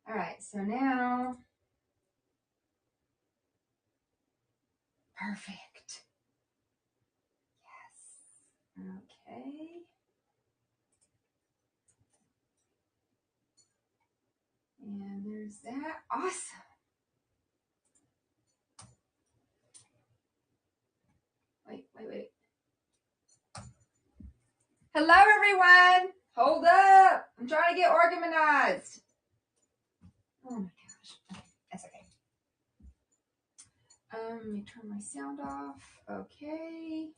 All right, so now, perfect. Yes. Okay. And there's that. Awesome. Wait. Hello, everyone. Hold up. I'm trying to get organized. Oh my gosh. Okay, that's okay. Let me turn my sound off. Okay.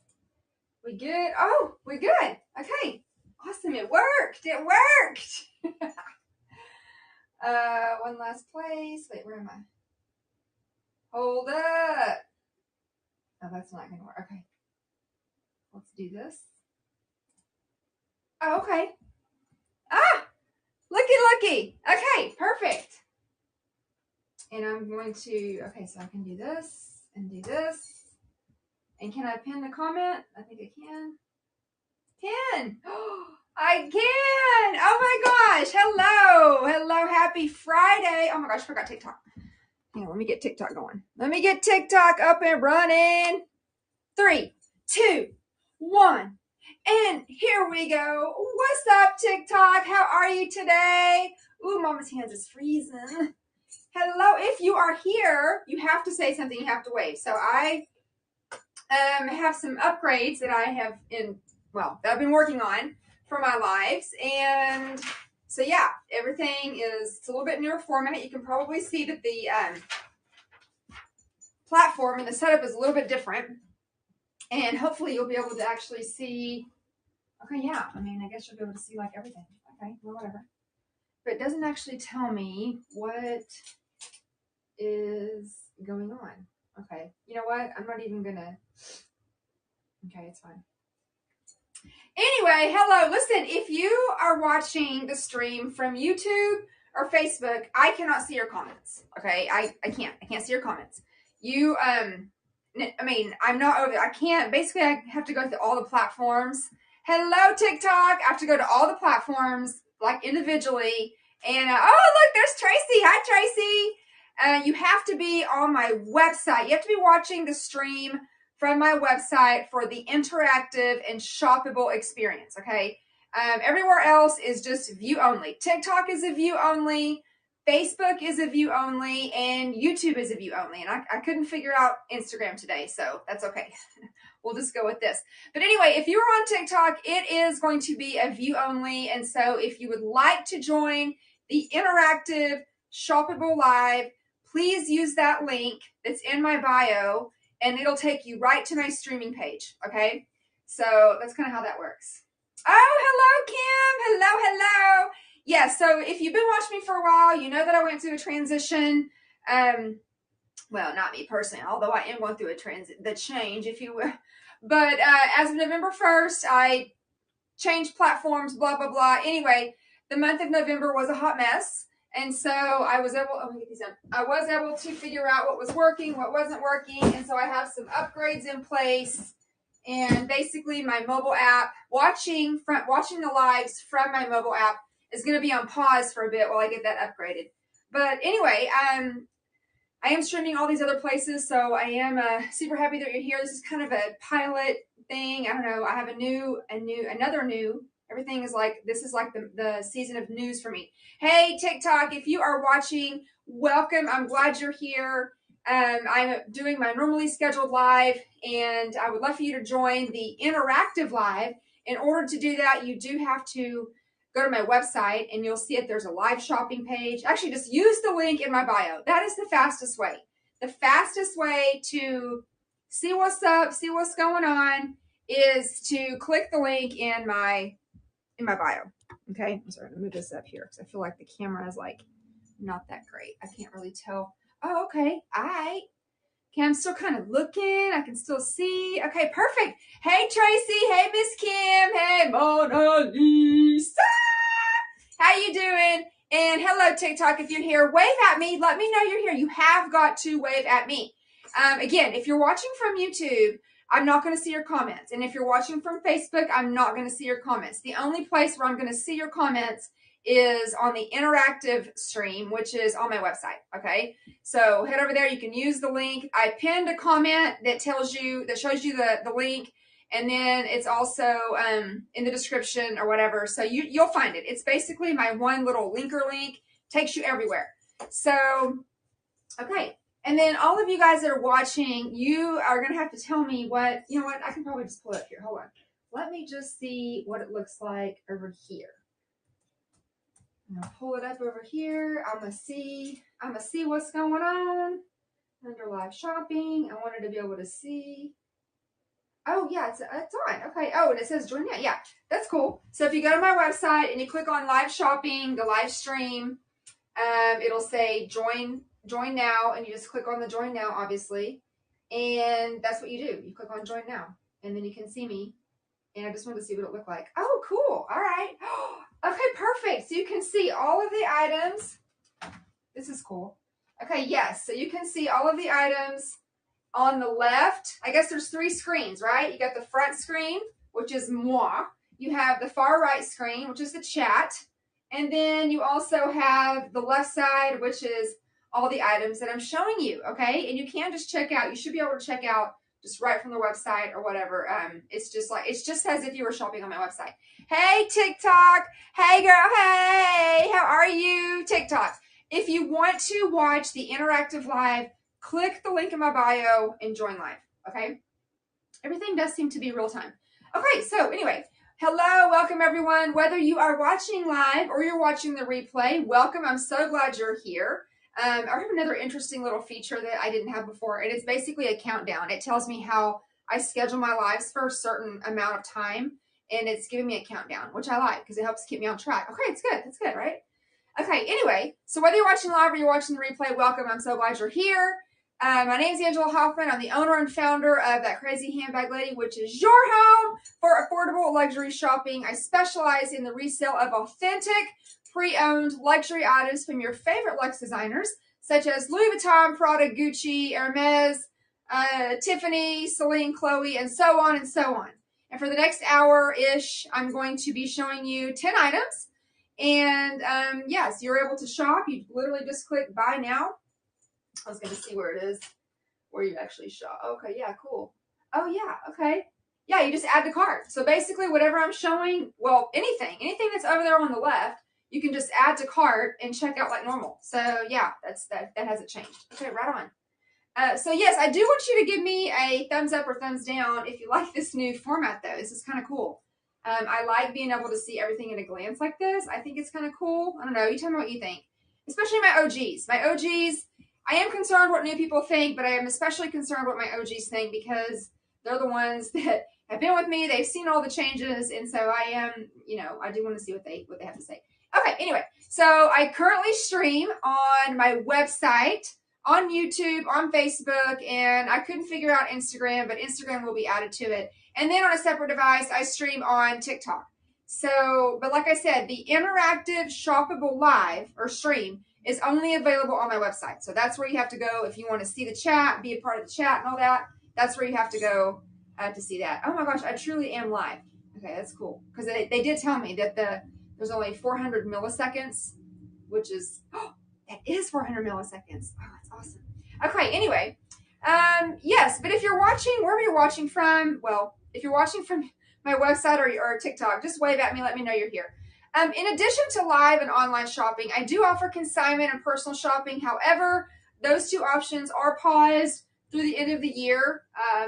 We good? Oh, we're good. Okay. Awesome. It worked. It worked. One last place. Wait, where am I? Hold up. Oh, that's not going to work. Okay. Let's do this. Oh, okay. Ah! Looky. Okay, perfect. And I'm going to, okay, so I can do this and do this. And can I pin the comment? I think I can. Pin! Oh, I can! Oh my gosh! Hello! Happy Friday! Oh my gosh, I forgot TikTok. Hang on, let me get TikTok going. Let me get TikTok up and running. 3, 2, 1. And here we go. What's up, TikTok? How are you today? Ooh, Mama's hands is freezing. Hello. If you are here, you have to say something. You have to wave. So I have some upgrades that I've been working on for my lives. And so, yeah, everything it's a little bit newer format. You can probably see that the platform and the setup is a little bit different. And hopefully you'll be able to actually see. Okay, yeah. I mean, I guess you'll be able to see like everything. Okay, well, whatever. But it doesn't actually tell me what is going on. Okay, you know what? I'm not even gonna. Okay, it's fine. Anyway, hello. Listen, if you are watching the stream from YouTube or Facebook, I cannot see your comments. Okay, I can't see your comments. You I mean, I'm not over. I can't. Basically, I have to go through all the platforms. Hello, TikTok. I have to go to all the platforms like individually. And oh, look, there's Tracy. Hi, Tracy. You have to be on my website. You have to be watching the stream from my website for the interactive and shoppable experience. Okay. Everywhere else is just view only. TikTok is a view only. Facebook is a view only, and YouTube is a view only. And I couldn't figure out Instagram today, so that's okay. We'll just go with this. But anyway, if you are on TikTok, it is going to be a view only. And so if you would like to join the interactive shoppable live, please use that link that's in my bio, and it'll take you right to my streaming page, okay? So that's kind of how that works. Oh, hello, Kim. Hello. Yeah, so if you've been watching me for a while, you know that I went through a transition. Well, not me personally, although I am going through the change, if you will. But as of November 1st, I changed platforms, blah, blah, blah. Anyway, the month of November was a hot mess. And so I was able to figure out what was working, what wasn't working. And so I have some upgrades in place. And basically my mobile app, watching the lives from my mobile app is going to be on pause for a bit while I get that upgraded. But anyway, I am streaming all these other places, so I am super happy that you're here. This is kind of a pilot thing. I don't know. I have another new. Everything is like, this is like the season of news for me. Hey, TikTok, if you are watching, welcome. I'm glad you're here. I'm doing my normally scheduled live, and I would love for you to join the interactive live. In order to do that, you do have to go to my website, and you'll see it. There's a live shopping page. Actually, just use the link in my bio. That is the fastest way. The fastest way to see what's up, see what's going on, is to click the link in my bio. Okay, I'm sorry, I'm gonna move this up here because I feel like the camera is like not that great. I can't really tell. Oh, okay. All right. Okay, I'm still kind of looking. I can still see. Okay, perfect. Hey, Tracy. Hey, Miss Kim. Hey, Mona Lisa. How you doing? And hello, TikTok. If you're here, wave at me. Let me know you're here. You have got to wave at me. Again, if you're watching from YouTube, I'm not going to see your comments. And if you're watching from Facebook, I'm not going to see your comments. The only place where I'm going to see your comments is on the interactive stream, which is on my website. Okay. So head over there. You can use the link. I pinned a comment that shows you the link. And then it's also in the description or whatever. So you'll find it. It's basically my one little linker link. Takes you everywhere. So, okay. And then all of you guys that are watching, you are going to have to tell me what, you know what, I can probably just pull it up here. Hold on. Let me just see what it looks like over here. I'm going to pull it up over here. I'm going to see what's going on under live shopping. I wanted to be able to see. Oh, yeah, it's on. Okay. Oh, and it says join now. Yeah, that's cool. So if you go to my website and you click on live shopping, the live stream, it'll say join now, and you just click on the join now, obviously. And that's what you do. You click on join now, and then you can see me. And I just wanted to see what it looked like. Oh, cool. All right. Okay, perfect. So you can see all of the items. This is cool. Okay, yes. So you can see all of the items on the left. I guess there's 3 screens, right? You got the front screen, which is moi. You have the far right screen, which is the chat. And then you also have the left side, which is all the items that I'm showing you, okay? And you can just check out. You should be able to check out just right from the website or whatever. It's just as if you were shopping on my website. Hey, TikTok. Hey, girl. Hey, how are you, TikTok? If you want to watch the interactive live, click the link in my bio and join live, okay? Everything does seem to be real time. Okay, so anyway, hello, welcome everyone. Whether you are watching live or you're watching the replay, welcome. I'm so glad you're here. I have another interesting little feature that I didn't have before, and it's basically a countdown. It tells me how I schedule my lives for a certain amount of time, and it's giving me a countdown, which I like because it helps keep me on track. Okay, it's good. It's good, right? Okay, anyway, so whether you're watching live or you're watching the replay, welcome. I'm so glad you're here. My name is Angela Hoffman. I'm the owner and founder of That Crazy Handbag Lady, which is your home for affordable luxury shopping. I specialize in the resale of authentic, pre-owned luxury items from your favorite luxe designers, such as Louis Vuitton, Prada, Gucci, Hermes, Tiffany, Celine, Chloe, and so on and so on. And for the next hour-ish, I'm going to be showing you 10 items. And yes, you're able to shop. You literally just click buy now. I was going to see where it is, where you actually shop. Okay, yeah, cool. Oh, yeah, okay. Yeah, you just add to cart. So basically whatever I'm showing, well, anything that's over there on the left, you can just add to cart and check out like normal. So yeah, that hasn't changed. Okay, right on. So yes, I do want you to give me a thumbs up or thumbs down if you like this new format though. This is kind of cool. I like being able to see everything at a glance like this. I think it's kind of cool. I don't know. You tell me what you think. Especially my OGs. My OGs, I am concerned what new people think, but I am especially concerned what my OGs think because they're the ones that have been with me. They've seen all the changes. And so I am, I do want to see what they have to say. Okay, anyway, so I currently stream on my website, on YouTube, on Facebook, and I couldn't figure out Instagram, but Instagram will be added to it. And then on a separate device, I stream on TikTok. So, but like I said, the interactive shoppable live or stream is only available on my website. So that's where you have to go if you want to see the chat, be a part of the chat and all that. That's where you have to go to see that. Oh my gosh, I truly am live. Okay, that's cool. Because they did tell me that there's only 400 milliseconds, which is, that is 400 milliseconds. Oh, that's awesome. Okay, anyway, yes, but if you're watching, wherever you're watching from, well, if you're watching from my website or TikTok, just wave at me, let me know you're here. In addition to live and online shopping, I do offer consignment and personal shopping. However, those two options are paused through the end of the year,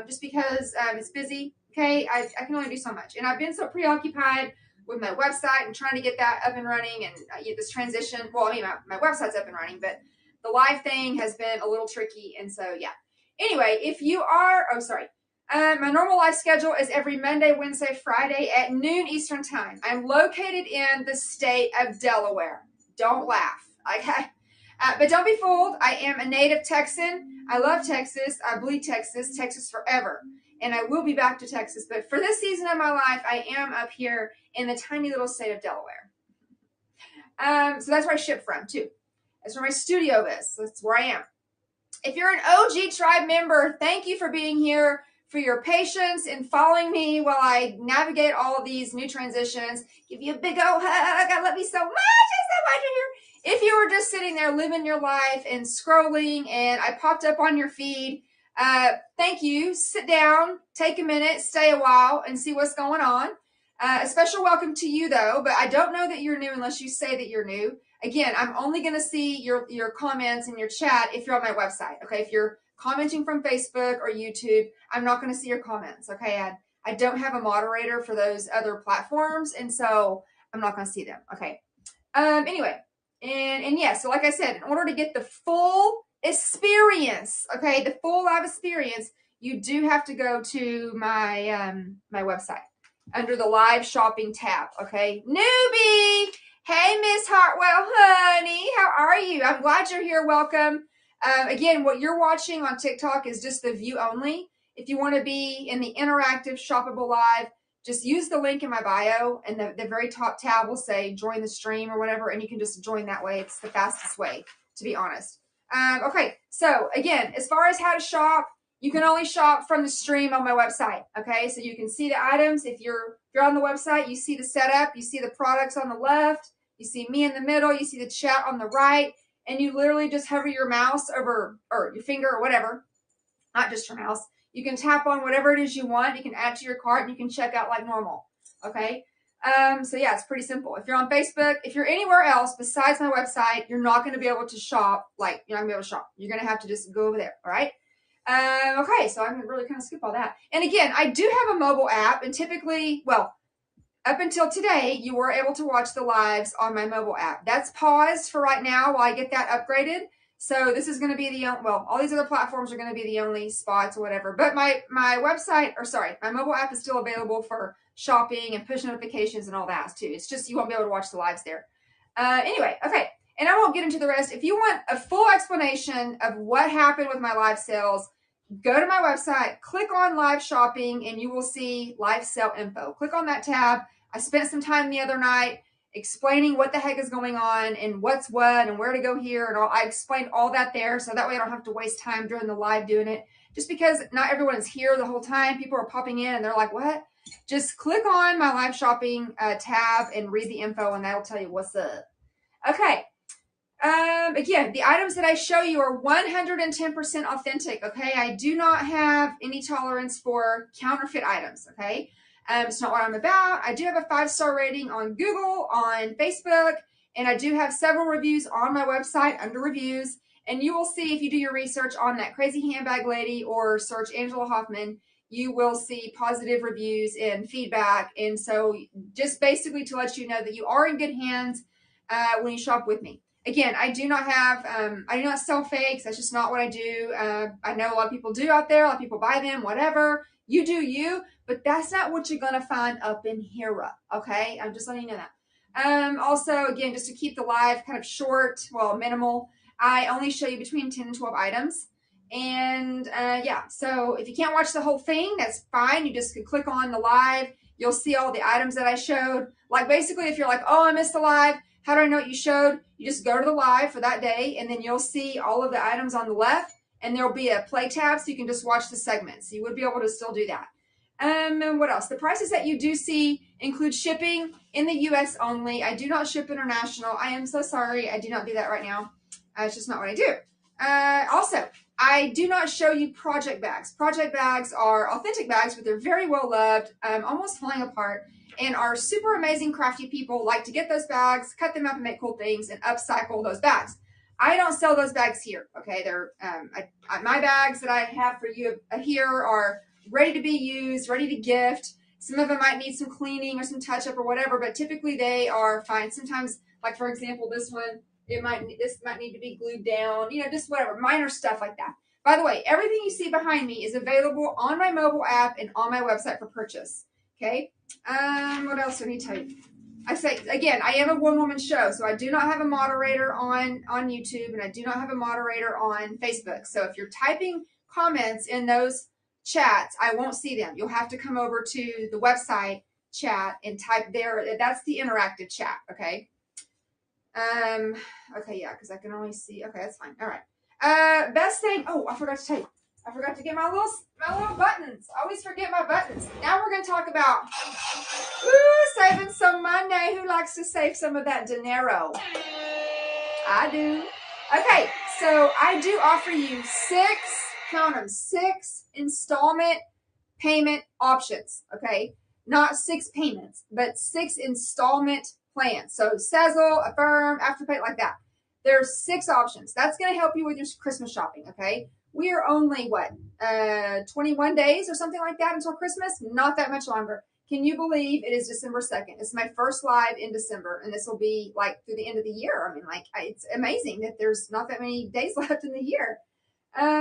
just because it's busy. Okay, I can only do so much. And I've been so preoccupied with my website and trying to get that up and running and this transition. Well, I mean, my website's up and running, but the live thing has been a little tricky. And so, yeah. Anyway, if you are, my normal live schedule is every Monday, Wednesday, Friday at noon Eastern time. I'm located in the state of Delaware. Don't laugh, okay? But don't be fooled. I am a native Texan. I love Texas. I bleed Texas. Texas forever. And I will be back to Texas. But for this season of my life, I am up here in the tiny little state of Delaware. So that's where I ship from, too. That's where my studio is. That's where I am. If you're an OG Tribe member, thank you for being here for your patience in following me while I navigate all of these new transitions. Give you a big old hug. I love you so much. I'm so glad you're here. If you were just sitting there living your life and scrolling and I popped up on your feed, thank you. Sit down, take a minute, stay a while, and see what's going on. A special welcome to you, though, but I don't know that you're new unless you say that you're new. Again, I'm only going to see your comments in your chat if you're on my website, okay? If you're commenting from Facebook or YouTube, I'm not going to see your comments, okay? I don't have a moderator for those other platforms, and so I'm not going to see them, okay? Anyway, and yeah, so like I said, in order to get the full experience, okay, the full live experience, you do have to go to my my website under the live shopping tab, okay? Newbie! Hey, Miss Hartwell, honey, how are you? I'm glad you're here. Welcome. Again, what you're watching on TikTok is just the view only. If you want to be in the interactive shoppable live, just use the link in my bio, and the very top tab will say join the stream or whatever, and you can just join that way. It's the fastest way, to be honest. Okay, so again, as far as how to shop, you can only shop from the stream on my website, okay? So you can see the items. If you're on the website, you see the setup, you see the products on the left, you see me in the middle, you see the chat on the right, and you literally just hover your mouse over, or your finger or whatever, not just your mouse. You can tap on whatever it is you want. You can add to your cart, and you can check out like normal, okay? So yeah, it's pretty simple. If you're on Facebook, if you're anywhere else besides my website, you're not going to be able to shop. Like, you're not going to be able to shop. You're going to have to just go over there, all right? Okay, so I'm going to really kind of skip all that. And again, I do have a mobile app, and typically, well, up until today, you were able to watch the lives on my mobile app. That's paused for right now while I get that upgraded. So this is going to be the, well, all these other platforms are going to be the only spots or whatever. But my website, or sorry, my mobile app is still available for shopping and push notifications and all that too. It's just you won't be able to watch the lives there. Anyway, okay. And I won't get into the rest. If you want a full explanation of what happened with my live sales, go to my website, click on live shopping, and you will see live sale info. Click on that tab. I spent some time the other night explaining what the heck is going on and what's what and where to go here and all. I explained all that there, so that way I don't have to waste time during the live doing it. Just because not everyone is here the whole time, people are popping in and they're like, what? Just click on my live shopping tab and read the info, and that'll tell you what's up. Okay. Again, the items that I show you are 110% authentic, okay? I do not have any tolerance for counterfeit items, okay? It's not what I'm about. I do have a 5-star rating on Google, on Facebook, and I do have several reviews on my website under reviews. And you will see, if you do your research on that crazy handbag lady or search Angela Hoffman, you will see positive reviews and feedback. And so just basically to let you know that you are in good hands when you shop with me. Again, I do not sell fakes. That's just not what I do. I know a lot of people do out there. A lot of people buy them, whatever. You do you, but that's not what you're going to find up in here, okay? I'm just letting you know that. Also, again, just to keep the live kind of short, well, minimal, I only show you between 10 and 12 items. And yeah, so if you can't watch the whole thing, that's fine. You just can click on the live. You'll see all the items that I showed. Like basically, if you're like, oh, I missed the live, how do I know what you showed? You just go to the live for that day, and then you'll see all of the items on the left, and there'll be a play tab, so you can just watch the segments. So you would be able to still do that. And what else? The prices that you do see include shipping in the U.S. only. I do not ship international. I am so sorry. I do not do that right now. It's just not what I do. Also, I do not show you project bags. Project bags are authentic bags, but they're very well loved, almost falling apart. And our super amazing crafty people like to get those bags, cut them up and make cool things, and upcycle those bags. I don't sell those bags here, okay? They're my bags that I have for you here are ready to be used, ready to gift. Some of them might need some cleaning or some touch-up or whatever, but typically they are fine. Sometimes, like for example, this one, this might need to be glued down, you know, just whatever, minor stuff like that. By the way, everything you see behind me is available on my mobile app and on my website for purchase, okay? What else do I need to tell you? I say, again, I am a one-woman show, so I do not have a moderator on YouTube, and I do not have a moderator on Facebook. So if you're typing comments in those chats, I won't see them. You'll have to come over to the website chat and type there. That's the interactive chat, okay? Okay, yeah, because I can only see. Okay, that's fine. All right. Best thing. Oh, I forgot to tell you. I forgot to get my little buttons. I always forget my buttons. Now we're going to talk about saving some money. Who likes to save some of that dinero? I do. Okay, so I do offer you 6 installment payment options. Okay, not 6 payments, but 6 installment plans. So Sezzle, Affirm, Afterpay, like that. There's 6 options. That's going to help you with your Christmas shopping. Okay, we are only 21 days or something like that until Christmas. Not that much longer. Can you believe it is December 2nd? It's my first live in December, and this will be like through the end of the year. I mean, like, it's amazing that there's not that many days left in the year.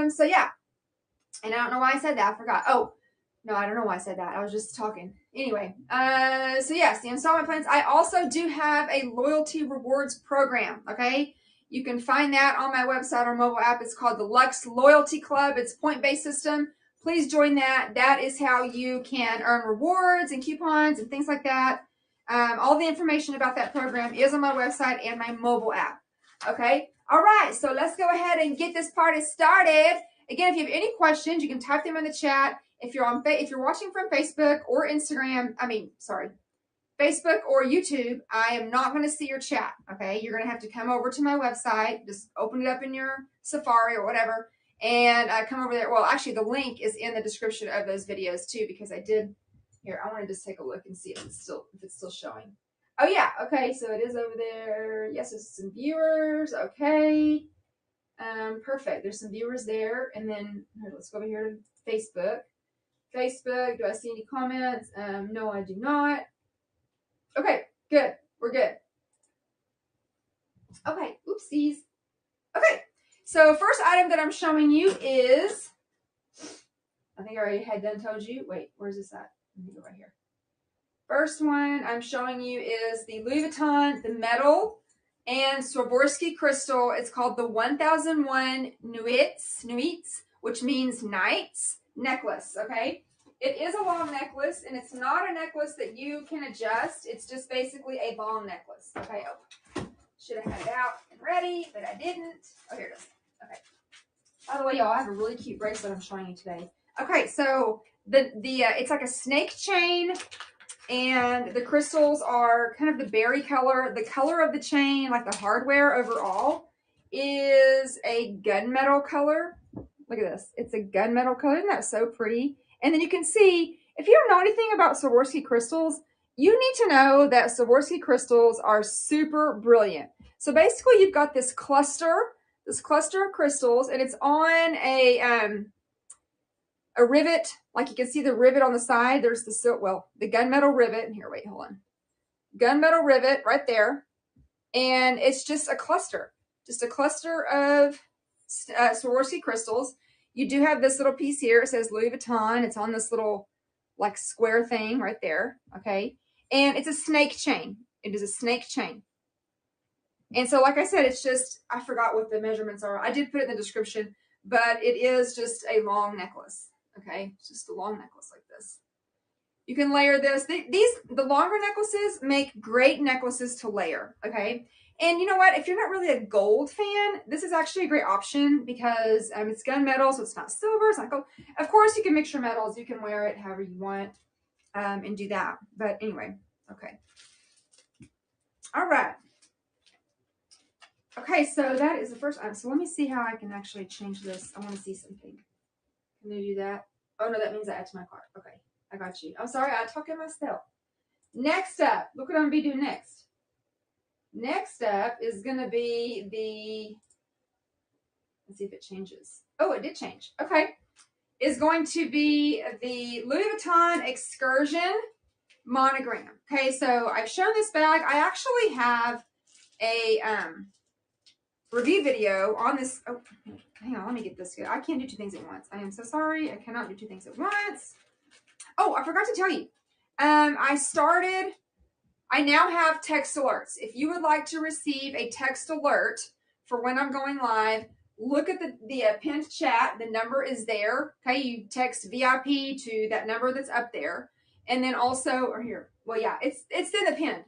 So yeah, and I don't know why I said that. I forgot. Oh, no, I don't know why I said that. I was just talking. Anyway, so yes, the installment plans. I also do have a loyalty rewards program, okay? You can find that on my website or mobile app. It's called the Lux Loyalty Club. It's a point-based system. Please join that. That is how you can earn rewards and coupons and things like that. All the information about that program is on my website and my mobile app. Okay? All right, so let's go ahead and get this party started. Again, if you have any questions, you can type them in the chat. If you're watching from Facebook or Facebook or YouTube, I am not going to see your chat, okay? You're going to have to come over to my website, just open it up in your Safari or whatever, and come over there. Well, actually, the link is in the description of those videos, too, because I did, here, I want to just take a look and see if it's still showing. Oh, yeah, okay, so it is over there. Yes, there's some viewers, okay. Perfect, there's some viewers there, and then, let's go over here to Facebook. Facebook, do I see any comments? No, I do not. Okay, good. We're good. Okay, oopsies. Okay, so first item that I'm showing you is, I think I already had done told you. Wait, where's this at? Let me go right here. First one I'm showing you is the Louis Vuitton, the metal and Swarovski crystal. It's called the 1001 Nuits, which means nights necklace, okay? It is a long necklace, and it's not a necklace that you can adjust. It's just basically a long necklace. Okay, should have had it out and ready, but I didn't. Oh, here it is. Okay. By the way, y'all, I have a really cute bracelet I'm showing you today. Okay, so it's like a snake chain, and the crystals are kind of the berry color. The color of the chain, like the hardware overall, is a gunmetal color. Look at this. It's a gunmetal color. Isn't that so pretty? And then you can see, if you don't know anything about Swarovski crystals, you need to know that Swarovski crystals are super brilliant. So basically, you've got this cluster of crystals, and it's on a rivet. Like you can see the rivet on the side. There's the gunmetal rivet. And here, wait, hold on. Gunmetal rivet right there. And it's just a cluster of Swarovski crystals. You do have this little piece here. It says Louis Vuitton. It's on this little like square thing right there. Okay. And it's a snake chain. It is a snake chain. And so, like I said, it's just, I forgot what the measurements are. I did put it in the description, but it is just a long necklace. Okay. It's just a long necklace like this. You can layer this. The longer necklaces make great necklaces to layer. Okay. And you know what? If you're not really a gold fan, this is actually a great option because it's gunmetal, so it's not silver. It's not gold. Of course, you can mix your metals. You can wear it however you want and do that. But anyway, okay. All right. Okay, so that is the first item. So let me see how I can actually change this. I want to see something. Can I do that? Oh, no, that means I add to my cart. Okay, I got you. I'm sorry, I talk in myself. Next up, look what I'm going to be doing next. Next up is going to be let's see if it changes. Oh, it did change. Okay. Is going to be the Louis Vuitton Excursion monogram. Okay, so I've shown this bag. I actually have a review video on this. Oh, hang on, let me get this good. I can't do 2 things at once. I am so sorry. I cannot do 2 things at once. Oh, I forgot to tell you. I now have text alerts. If you would like to receive a text alert for when I'm going live, look at the pinned chat. The number is there. Okay, you text VIP to that number that's up there. And then also, or here, well, yeah, it's in the pinned.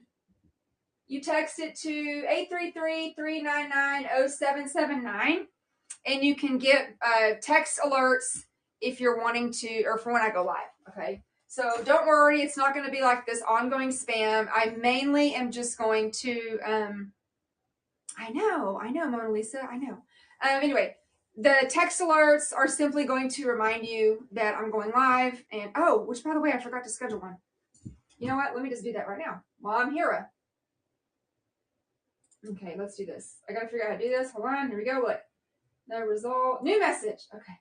You text it to 833-399-0779, and you can get text alerts if you're wanting to, or for when I go live, okay? So don't worry, it's not going to be like this ongoing spam. I mainly am just going to, I know, Mona Lisa, I know. Anyway, the text alerts are simply going to remind you that I'm going live. And, oh, which by the way, I forgot to schedule one. You know what? Let me just do that right now while I'm here. Okay, let's do this. I got to figure out how to do this. Hold on. Here we go. Look. No result. New message. Okay.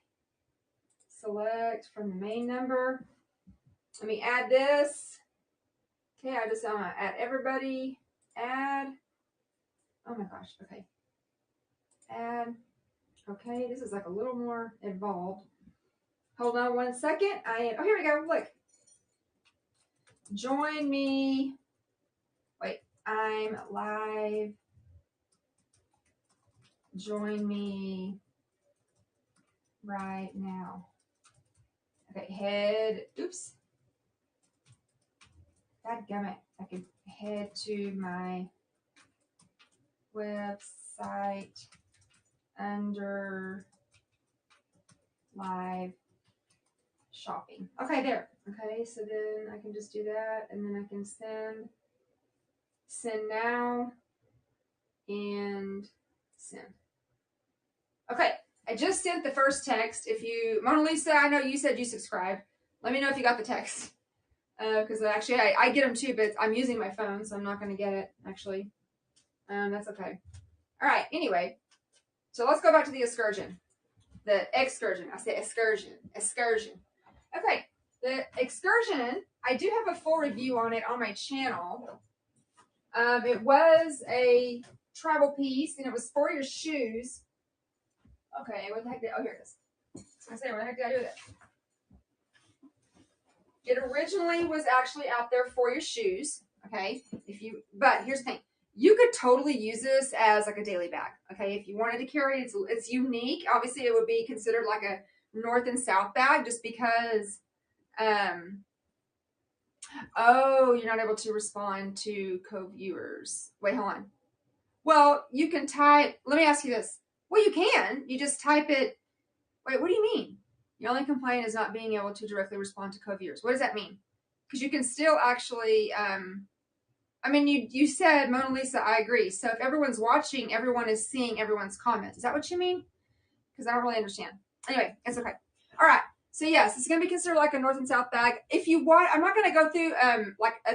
Select from the main number. Let me add this. Okay, I just add everybody. Add. Oh my gosh. Okay. Add. Okay, this is like a little more involved. Hold on 1 second. Oh, here we go. Look. Join me. Wait, I'm live. Join me right now. Okay, oops. Dadgummit. I can head to my website under live shopping. Okay, there. Okay, so then I can just do that, and then I can send now, and send. Okay, I just sent the first text. If you, Mona Lisa, I know you said you subscribed. Let me know if you got the text. Because actually I get them too, but I'm using my phone, so I'm not going to get it, actually. That's okay. All right, anyway. So let's go back to the excursion. The excursion. I say excursion. Excursion. Okay, the excursion, I do have a full review on it on my channel. It was a travel piece, and it was for your shoes. Okay, what the heck did, oh, here it is. I was going to say, what the heck did I do with it? It originally was actually out there for your shoes, okay? But here's the thing. You could totally use this as like a daily bag, okay? If you wanted to carry it, it's unique. Obviously, it would be considered like a north and south bag just because, oh, you're not able to respond to co-viewers. Wait, hold on. Well, you can type, let me ask you this. Well, you can. You just type it. Wait, what do you mean? Your only complaint is not being able to directly respond to co-viewers. What does that mean? Because you can still actually, I mean, you said, Mona Lisa, I agree. So if everyone's watching, everyone is seeing everyone's comments. Is that what you mean? Because I don't really understand. Anyway, it's okay. All right. So yes, it's going to be considered like a north and south bag. If you want, I'm not going to go through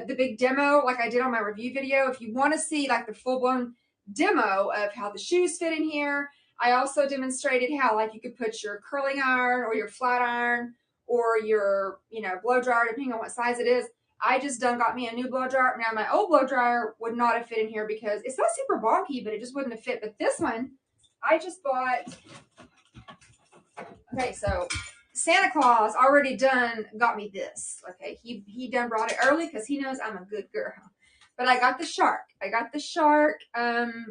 the big demo like I did on my review video. If you want to see like the full-blown demo of how the shoes fit in here, I also demonstrated how like you could put your curling iron or your flat iron or your, blow dryer, depending on what size it is. I just got me a new blow dryer. Now my old blow dryer would not have fit in here because it's not super bulky, but it just wouldn't have fit. But this one, I just bought. Okay, so Santa Claus already got me this. Okay, he done brought it early because he knows I'm a good girl. But I got the shark.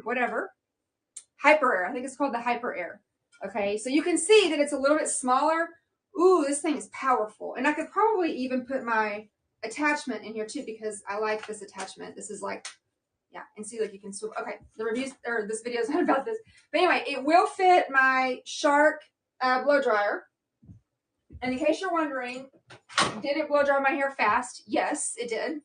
Whatever. Hyper Air. I think it's called the Hyper Air. Okay, so you can see that it's a little bit smaller. Ooh, this thing is powerful. And I could probably even put my attachment in here too because I like this attachment. This is like, yeah, and see, like you can swim. Okay, the reviews, or this video is not about this. But anyway, it will fit my shark blow dryer. And in case you're wondering, did it blow dry my hair fast? Yes, it did.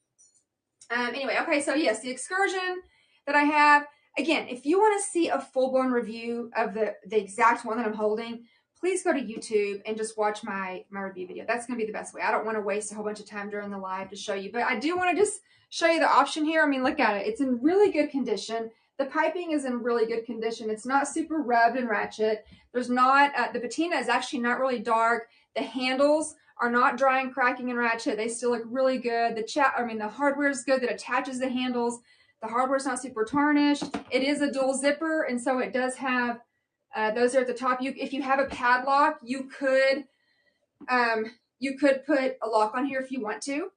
Anyway, okay, so yes, the excursion that I have. Again, if you want to see a full-blown review of the exact one that I'm holding, please go to YouTube and just watch my review video. That's going to be the best way. I don't want to waste a whole bunch of time during the live to show you, but I do want to just show you the option here. I mean, look at it. It's in really good condition. The piping is in really good condition. It's not super rubbed and ratchet. There's not, the patina is actually not really dark. The handles are not dry and cracking and ratchet. They still look really good. The hardware is good that attaches the handles. The hardware's not super tarnished. It is a dual zipper, and so it does have, those are at the top. If you have a padlock, you could put a lock on here if you want to.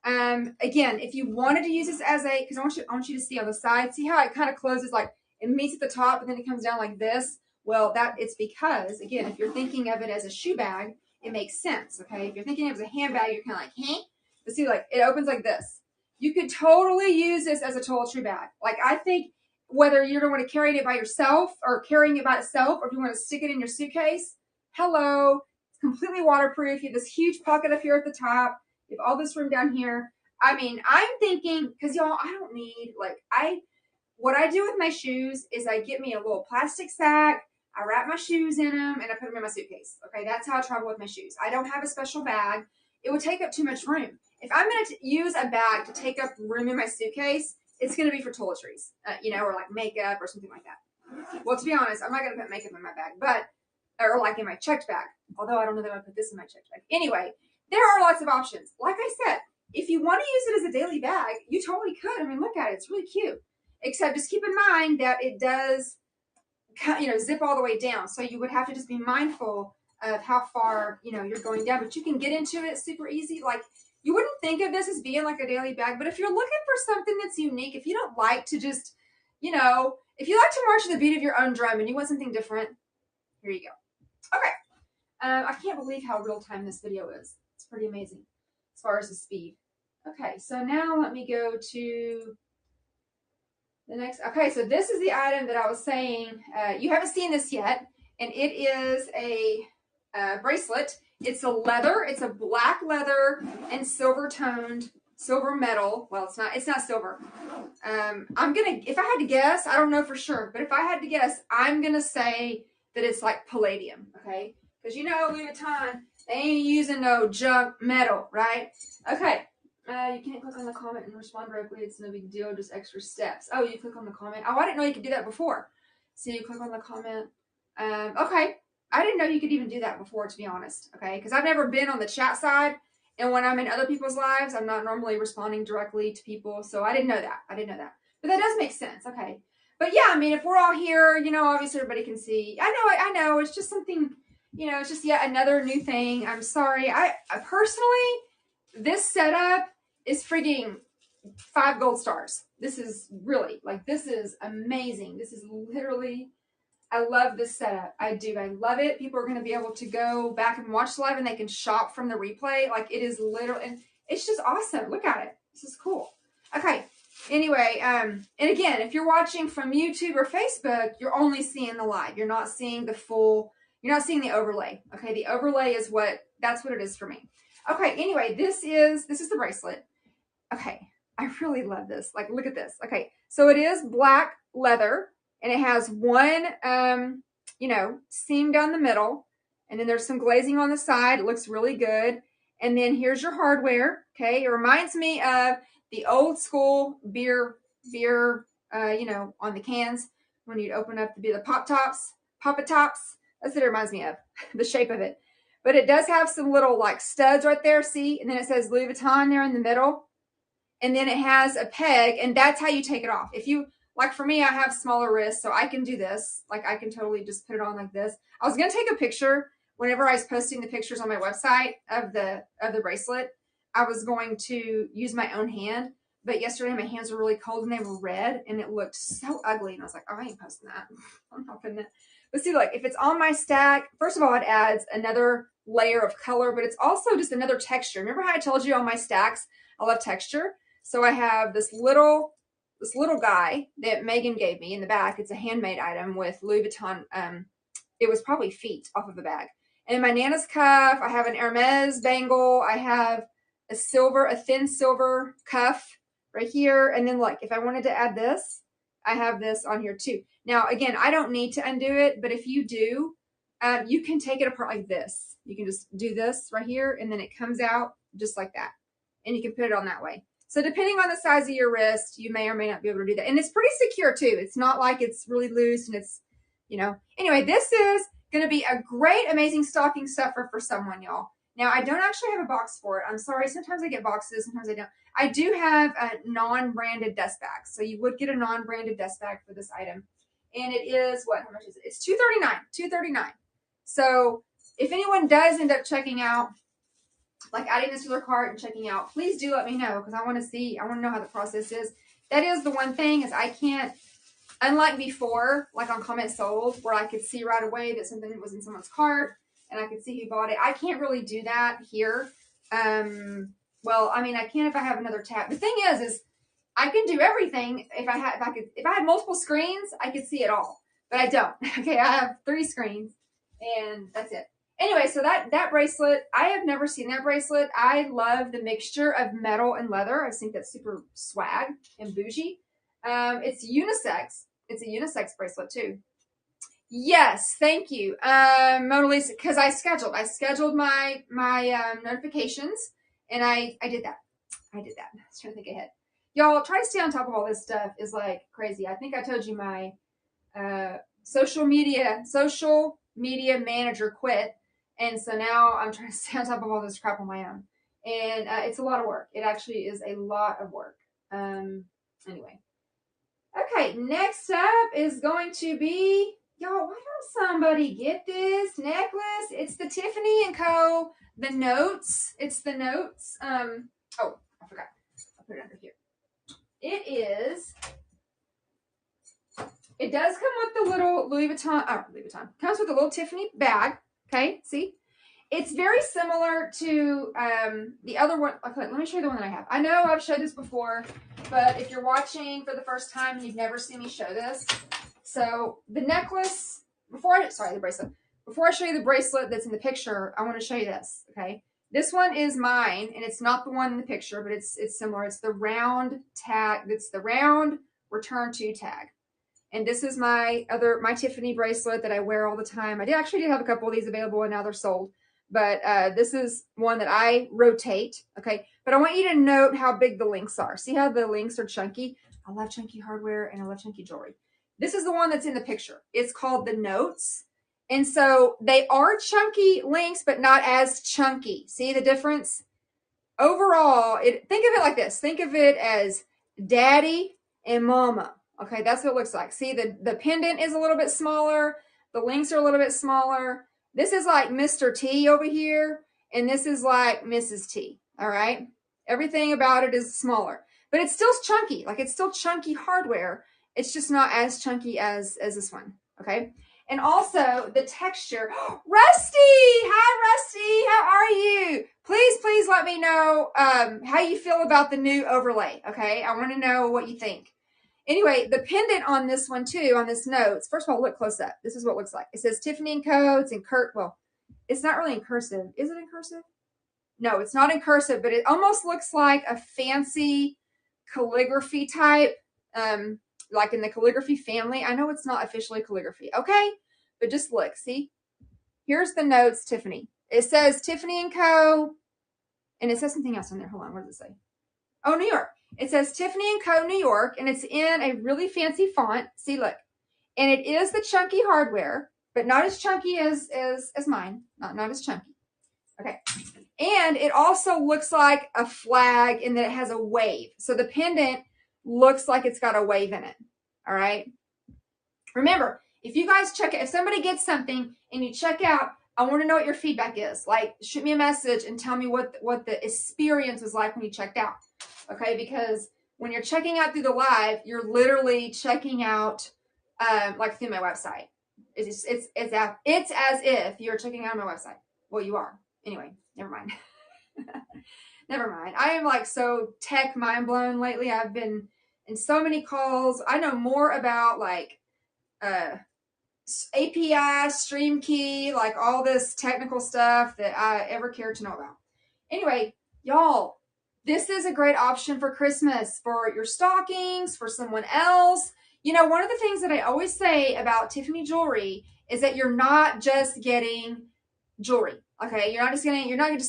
Again, if you wanted to use this as because I want you to see on the side, see how it kind of closes, like it meets at the top and then it comes down like this. Well, it's because, again, if you're thinking of it as a shoe bag, it makes sense, okay? If you're thinking of it as a handbag, you're kind of like, hey? But see, like, it opens like this. You could totally use this as a toiletry bag. Like, I think whether you don't want to carry it by yourself or carrying it by itself, or if you want to stick it in your suitcase, hello, completely waterproof. You have this huge pocket up here at the top. You have all this room down here. I mean, I'm thinking, because y'all, I don't need, like, what I do with my shoes is I get me a little plastic sack, I wrap my shoes in them, and I put them in my suitcase. Okay, that's how I travel with my shoes. I don't have a special bag. It would take up too much room. If I'm going to use a bag to take up room in my suitcase, it's going to be for toiletries, or like makeup or something like that. Well, to be honest, I'm not going to put makeup in my bag, or like in my checked bag. Although I don't know that I put this in my checked bag. Anyway, there are lots of options. Like I said, if you want to use it as a daily bag, you totally could. I mean, look at it. It's really cute. Except just keep in mind that it does, zip all the way down. So you would have to just be mindful of how far, you're going down. But you can get into it super easy. Like, you wouldn't think of this as being like a daily bag. But if you're looking for something that's unique, if you don't like to just, if you like to march to the beat of your own drum and you want something different, here you go. Okay. I can't believe how real time this video is. It's pretty amazing as far as the speed. Okay, so now let me go to the next. Okay, so this is the item that I was saying. You haven't seen this yet, and it is a bracelet. It's a leather. It's a black leather and silver toned, silver metal. Well, it's not silver. If I had to guess, I don't know for sure, but if I had to guess, I'm gonna say that it's like palladium. Okay. Because Louis Vuitton, they ain't using no junk metal, right? Okay. You can't click on the comment and respond directly. It's no big deal, just extra steps. Oh, you click on the comment. Oh, I didn't know you could do that before. So you click on the comment. Okay. I didn't know you could even do that before, to be honest. Okay. Because I've never been on the chat side. And when I'm in other people's lives, I'm not normally responding directly to people. So I didn't know that. But that does make sense. Okay. But yeah, I mean, if we're all here, obviously everybody can see. I know. It's just something... it's just yet another new thing. I'm sorry. I personally, this setup is frigging 5 gold stars. This is really, this is amazing. This is literally, I love this setup. I do. I love it. People are going to be able to go back and watch live and they can shop from the replay. It is literally, and it's just awesome. Look at it. This is cool. Okay. Anyway, and again, if you're watching from YouTube or Facebook, you're only seeing the live. You're not seeing the full... You're not seeing the overlay. Okay, the overlay is that's what it is for me. Okay, anyway, this is the bracelet. Okay, I really love this. Look at this. Okay, so it is black leather, and it has one, seam down the middle, and then there's some glazing on the side. It looks really good. And then here's your hardware. Okay, it reminds me of the old school beer, on the cans when you'd open up the Papa Tops. That's what it reminds me of, the shape of it. But it does have some little studs right there, see? And then it says Louis Vuitton there in the middle. And then it has a peg, and that's how you take it off. If you, for me, I have smaller wrists, so I can do this. I can totally just put it on like this. I was going to take a picture whenever I was posting the pictures on my website of the bracelet. I was going to use my own hand. But yesterday my hands were really cold and they were red, and it looked so ugly. And I was like, oh, I ain't posting that. I'm not putting it. But see, if it's on my stack, first of all, it adds another layer of color, but it's also just another texture. Remember how I told you on my stacks, I love texture? So I have this little guy that Megan gave me in the back. It's a handmade item with Louis Vuitton. It was probably feet off of the bag. And my Nana's cuff, I have an Hermes bangle. I have a thin silver cuff right here. And then if I wanted to add this, I have this on here too. Now, again, I don't need to undo it, but if you do, you can take it apart like this. You can just do this right here, and then it comes out just like that. And you can put it on that way. So depending on the size of your wrist, you may or may not be able to do that. And it's pretty secure too. It's not like it's really loose and it's, Anyway, this is going to be a great, amazing stocking stuffer for someone, y'all. Now, I don't actually have a box for it. I'm sorry. Sometimes I get boxes. Sometimes I don't. I do have a non-branded dust bag. So you would get a non-branded dust bag for this item. And it is, how much is it? It's $239. So if anyone does end up checking out, adding this to their cart and checking out, please do let me know, because I want to know how the process is. That is the one thing, is I can't, unlike before, on comment sold, where I could see right away that something was in someone's cart and I could see who bought it. I can't really do that here. Well, I mean, I can if I have another tab. The thing is I can do everything. If I had multiple screens, I could see it all, but I don't. Okay. I have 3 screens and that's it. Anyway, so that bracelet, I have never seen that bracelet. I love the mixture of metal and leather. I think that's super swag and bougie. It's unisex. It's a unisex bracelet too. Yes, thank you, Mona Lisa. Because I scheduled my notifications, and I did that. I did that. I was trying to think ahead. Y'all, try to stay on top of all this stuff is like crazy. I think I told you my social media manager quit, and so now I'm trying to stay on top of all this crap on my own, and it's a lot of work. It actually is a lot of work. Anyway, okay. Next up is going to be, y'all. Why don't somebody get this necklace? It's the Tiffany & Co. The notes. It's the notes. Oh, I forgot. I'll put it under here. It does come with the little Louis Vuitton. Comes with a little Tiffany bag. Okay, see? It's very similar to the other one. Okay, let me show you the one that I have. I know I've showed this before, but if you're watching for the first time and you've never seen me show this, so the necklace, the bracelet. Before I show you the bracelet that's in the picture, I want to show you this, okay? This one is mine, and it's not the one in the picture, but it's similar. It's the round tag. It's the round return to tag. And this is my Tiffany bracelet that I wear all the time. I did have a couple of these available, and now they're sold. But this is one that I rotate, okay? But I want you to note how big the links are. See how the links are chunky? I love chunky hardware, and I love chunky jewelry. This is the one that's in the picture. It's called the Notes. And so they are chunky links, but not as chunky. See the difference? Overall, think of it like this. Think of it as daddy and mama. Okay, that's what it looks like. See, the pendant is a little bit smaller. The links are a little bit smaller. This is like Mr. T over here, and this is like Mrs. T. All right? Everything about it is smaller. But it's still chunky. Like, it's still chunky hardware. It's just not as chunky as this one. Okay? And also, the texture. Rusty! Hi, Rusty! How are you? Please let me know how you feel about the new overlay. Okay? I want to know what you think. Anyway, the pendant on this one too, on this notes. First of all, look close up. This is what it looks like. It says Tiffany & Co. It's in well, it's not really in cursive. Is it in cursive? No, it's not in cursive, but it almost looks like a fancy calligraphy type, like in the calligraphy family. I know it's not officially calligraphy, okay? But just look, see? Here's the notes, Tiffany. It says Tiffany & Co. And it says something else on there. Hold on, what does it say? Oh, New York. It says Tiffany & Co. New York, and it's in a really fancy font. See, look. And it is the chunky hardware, but not as chunky as mine. Not as chunky. Okay. And it also looks like a flag in that it has a wave. So the pendant looks like it's got a wave in it. All right. Remember, if you guys check it, if somebody gets something and you check out, I want to know what your feedback is. Like, shoot me a message and tell me what the experience was like when you checked out. Okay, because when you're checking out through the live, you're literally checking out like through my website. It's as if you're checking out on my website. Well, you are. Anyway, never mind. Never mind. I am like so tech mind blown lately. I've been in so many calls. I know more about like API, stream key, like all this technical stuff that I ever cared to know about. Anyway, y'all, this is a great option for Christmas, for your stockings, for someone else. You know, one of the things that I always say about Tiffany jewelry is that you're not just getting jewelry. Okay, you're not just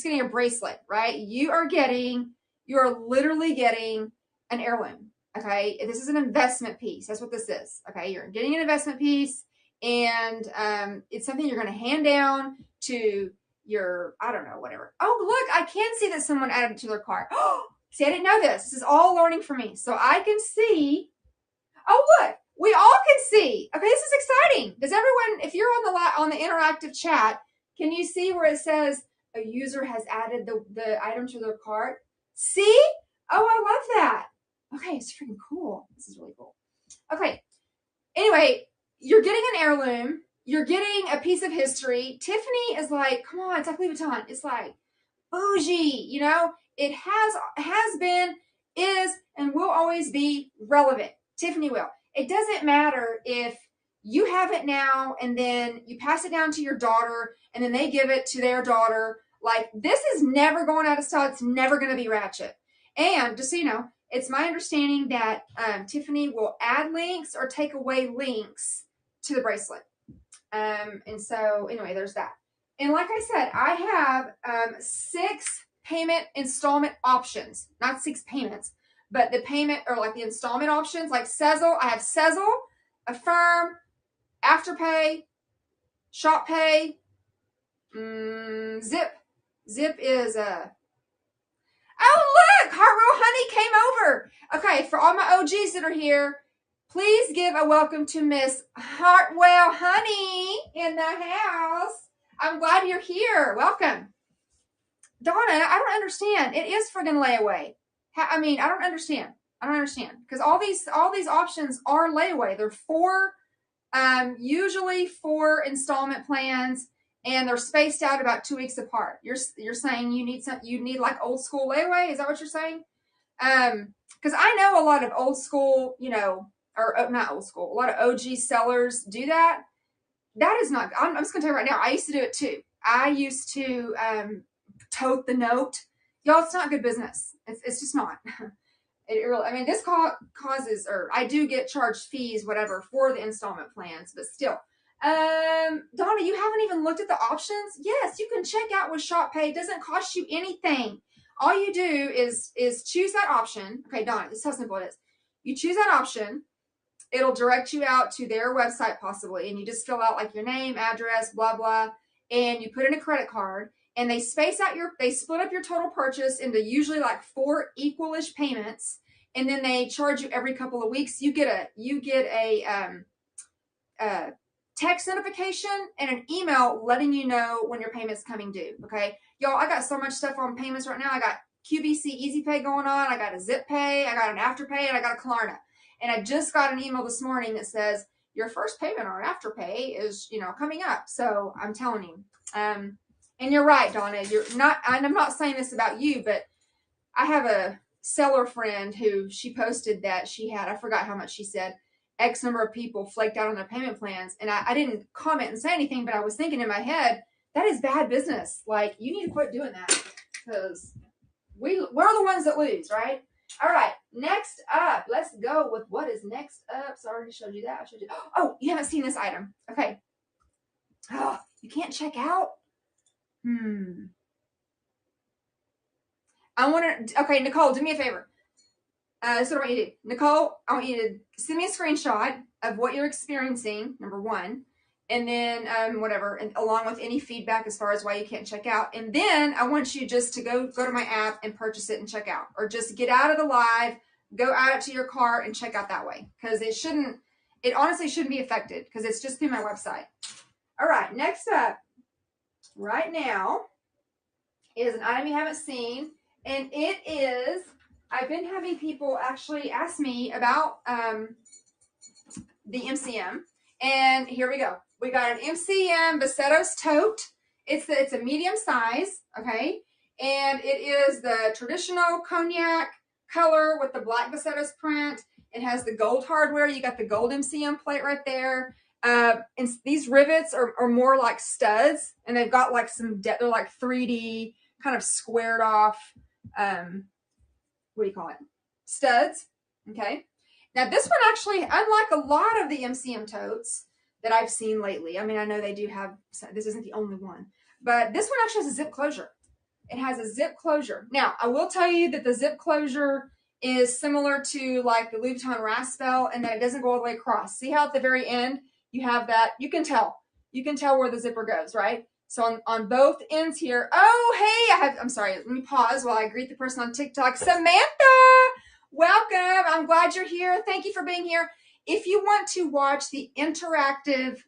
getting a bracelet, right? You are literally getting an heirloom. Okay, this is an investment piece. That's what this is. Okay, you're getting an investment piece, and it's something you're going to hand down to your, I don't know, whatever. Oh, look, I can see that someone added it to their cart. Oh, see, I didn't know this. This is all learning for me. So I can see. Oh, look, we all can see. Okay, this is exciting. Does everyone, if you're on the interactive chat, can you see where it says a user has added the item to their cart? See? Oh, I love that. Okay, it's freaking cool. This is really cool. Okay. Anyway, you're getting an heirloom. You're getting a piece of history. Tiffany is like, come on, it's like Louis Vuitton. It's like bougie, you know? It has been, is, and will always be relevant. Tiffany will. It doesn't matter if you have it now, and then you pass it down to your daughter, and then they give it to their daughter. Like, this is never going out of style. It's never going to be ratchet. And just so you know, it's my understanding that Tiffany will add links or take away links to the bracelet. And so anyway, there's that. And like I said, I have 6 payment installment options, not 6 payments, but the payment or like the installment options, like Sezzle. I have Sezzle, Affirm, Afterpay, Shop Pay, Zip. Zip is oh look, Heartwell Honey came over. Okay, for all my OGs that are here, please give a welcome to Miss Heartwell Honey in the house. I'm glad you're here. Welcome. Donna, I don't understand. It is friggin' layaway. I mean, I don't understand. Because all these options are layaway. They're usually 4 installment plans, and they're spaced out about 2 weeks apart. You're saying you need like old school layaway? Is that what you're saying? Because I know a lot of old school, or not old school, a lot of OG sellers do that. That is not, I'm just going to tell you right now, I used to do it too. I used to tote the note. Y'all, it's not good business. It's just not. It really, I mean, this causes, or I do get charged fees, whatever, for the installment plans, but still. Donna, you haven't even looked at the options? Yes, you can check out with Shop Pay. It doesn't cost you anything. All you do is choose that option. Okay, Donna, this is how simple it is. You choose that option. It'll direct you out to their website possibly, and you just fill out like your name, address, blah, blah, and you put in a credit card, and they split up your total purchase into usually like 4 equal-ish payments, and then they charge you every couple of weeks. You get a text notification and an email letting you know when your payment's coming due. Okay, y'all, I got so much stuff on payments right now. I got QVC Easy Pay going on. I got a Zip Pay. I got an Afterpay, and I got a Klarna. And I just got an email this morning that says your first payment on Afterpay is, coming up. So I'm telling you. And you're right, Donna. I'm not saying this about you, but I have a seller friend who she posted that she had, I forgot how much she said, X number of people flaked out on their payment plans. And I didn't comment and say anything, but I was thinking in my head, that is bad business. Like, you need to quit doing that because we're the ones that lose, right? All right, next up, let's go with what is next up. So I already showed you that. I showed you. Oh, you haven't seen this item. Okay. Oh, you can't check out? Okay, Nicole, do me a favor. This is what I want you to do. Nicole, I want you to send me a screenshot of what you're experiencing, number 1. And then whatever, and along with any feedback as far as why you can't check out. And then I want you just to go to my app and purchase it and check out. Or just get out of the live, go add it to your cart and check out that way. Because it honestly shouldn't be affected because it's just through my website. All right, next up, right now, is an item you haven't seen. And it is, I've been having people actually ask me about the MCM. And here we go. We got an MCM Basetos tote. It's a medium size, okay? And it is the traditional cognac color with the black Basetos print. It has the gold hardware. You got the gold MCM plate right there. And these rivets are more like studs. And they've got like they're like 3D, kind of squared off, what do you call it? Studs, okay? Now this one actually, unlike a lot of the MCM totes that I've seen lately, I mean, I know they do have, this isn't the only one, but this one actually has a zip closure. It has a zip closure. Now, I will tell you that the zip closure is similar to like the Louis Vuitton Raspel, and that it doesn't go all the way across. See how at the very end you have that? You can tell where the zipper goes, right? So on both ends here, oh, hey, I'm sorry, let me pause while I greet the person on TikTok. Samantha, welcome. I'm glad you're here. Thank you for being here. If you want to watch the interactive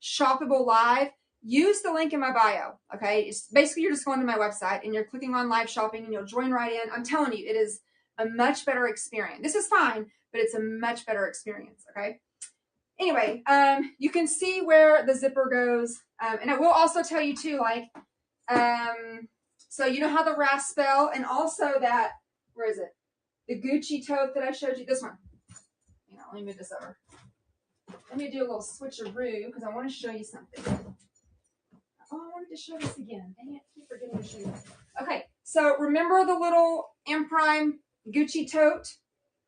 shoppable live, use the link in my bio, okay? It's basically you're just going to my website and you're clicking on live shopping and you'll join right in. I'm telling you, it is a much better experience. This is fine, but it's a much better experience, okay? Anyway, you can see where the zipper goes. And I will also tell you too, like, so you know how the Raspel and also that, where is it? The Gucci tote that I showed you, this one. Let me move this over. let me do a little switcheroo because I want to show you something. Oh, I wanted to show this again. Dang it, I keep forgetting to show you. Okay, so remember the little M Prime Gucci tote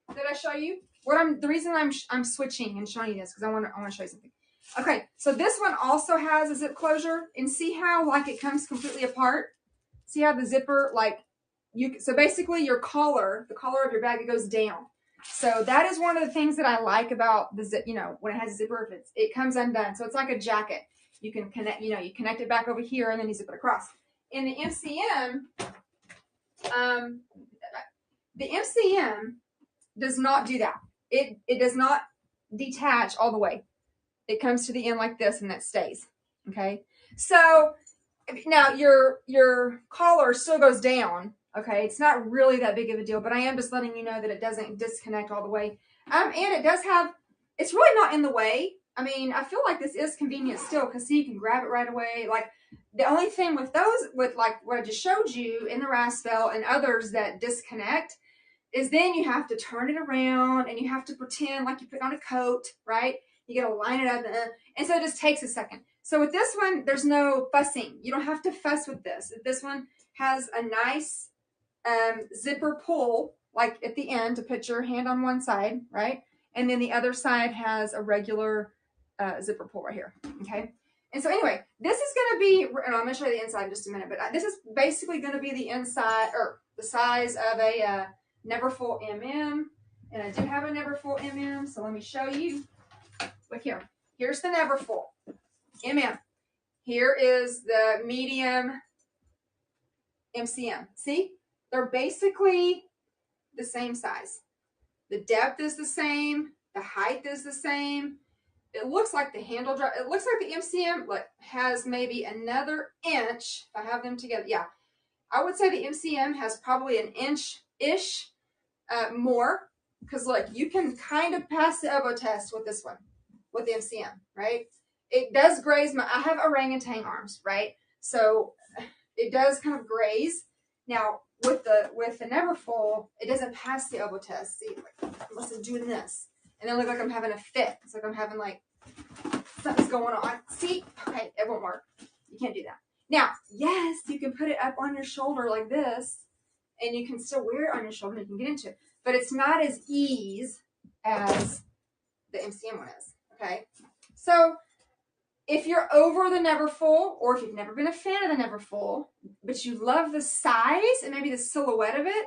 that I show you? The reason I'm switching and showing you this because I want to show you something. Okay, so this one also has a zip closure, and see how like it comes completely apart. See how the zipper so basically your collar, the collar of your bag, it goes down. So that is one of the things that I like about the zip. You know, when it has a zipper, it comes undone, so it's like a jacket. You can connect, you connect it back over here, and then you zip it across. In the MCM does not do that. It does not detach all the way. It comes to the end like this, and that stays. Okay, so now your collar still goes down. Okay, it's not really that big of a deal, but I am just letting you know that it doesn't disconnect all the way. And it does have. It's really not in the way. I mean, I feel like this is convenient still because see, you can grab it right away. Like the only thing with those, with like what I just showed you in the Raspel and others that disconnect, is then you have to turn it around and you have to pretend like you put on a coat, right? You got to line it up, and so it just takes a second. So with this one, there's no fussing. You don't have to fuss with this. This one has a nice zipper pull, like at the end to put your hand on one side, right? And then the other side has a regular zipper pull right here, okay? And so anyway, this is going to be, and I'm going to show you the inside in just a minute, but this is basically going to be the inside, or the size of a Neverfull MM, and I do have a Neverfull MM, so let me show you. Look here. Here's the Neverfull MM. Here is the medium MCM. See? They're basically the same size. The depth is the same. The height is the same. It looks like the handle drop. It looks like the MCM has maybe another inch. If I have them together, yeah, I would say the MCM has probably an inch-ish more. Because look, you can kind of pass the elbow test with this one, with the MCM, right? It does graze I have orangutan arms, right? So it does kind of graze. Now with the Neverfull, it doesn't pass the elbow test. See, unless I'm doing this. And then look like I'm having a fit. It's like I'm having like something's going on. See? Okay, it won't work. You can't do that. Now, yes, you can put it up on your shoulder like this, and you can still wear it on your shoulder and you can get into it. But it's not as ease as the MCM one is. Okay? So if you're over the Neverfull, or if you've never been a fan of the Neverfull, but you love the size and maybe the silhouette of it,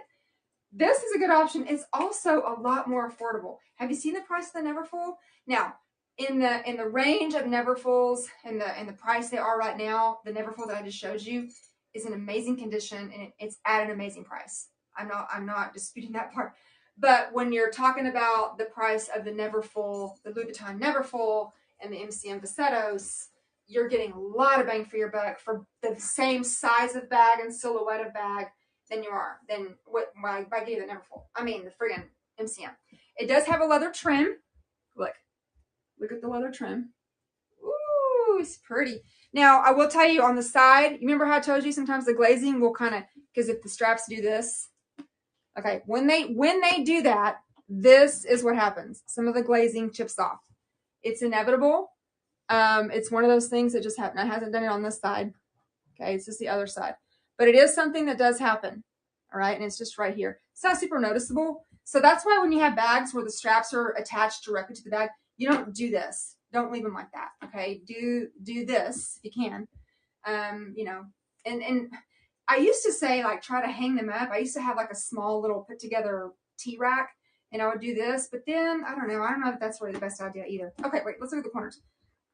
this is a good option. It's also a lot more affordable. Have you seen the price of the Neverfull? Now, in the range of Neverfulls and the price they are right now, the Neverfull that I just showed you is in amazing condition and it's at an amazing price. I'm not disputing that part. But when you're talking about the price of the Neverfull, the Louis Vuitton Neverfull and the MCM Vassettos, you're getting a lot of bang for your buck for the same size of bag and silhouette of bag than what I gave the Neverfull. I mean the friggin' MCM. It does have a leather trim. Look at the leather trim. Ooh, it's pretty. Now I will tell you on the side. You remember how I told you sometimes the glazing will kind of, because if the straps do this, okay, when they do that, this is what happens. Some of the glazing chips off. It's inevitable. It's one of those things that just happen. I hasn't done it on this side. Okay, it's just the other side. But it is something that does happen. All right, and it's just right here. It's not super noticeable. So that's why when you have bags where the straps are attached directly to the bag, you don't do this. Don't leave them like that. Okay, do this if you can. And I used to say like try to hang them up. I used to have like a small little put together T-rack, and I would do this. But then I don't know if that's really the best idea either. Okay, wait. Let's look at the corners.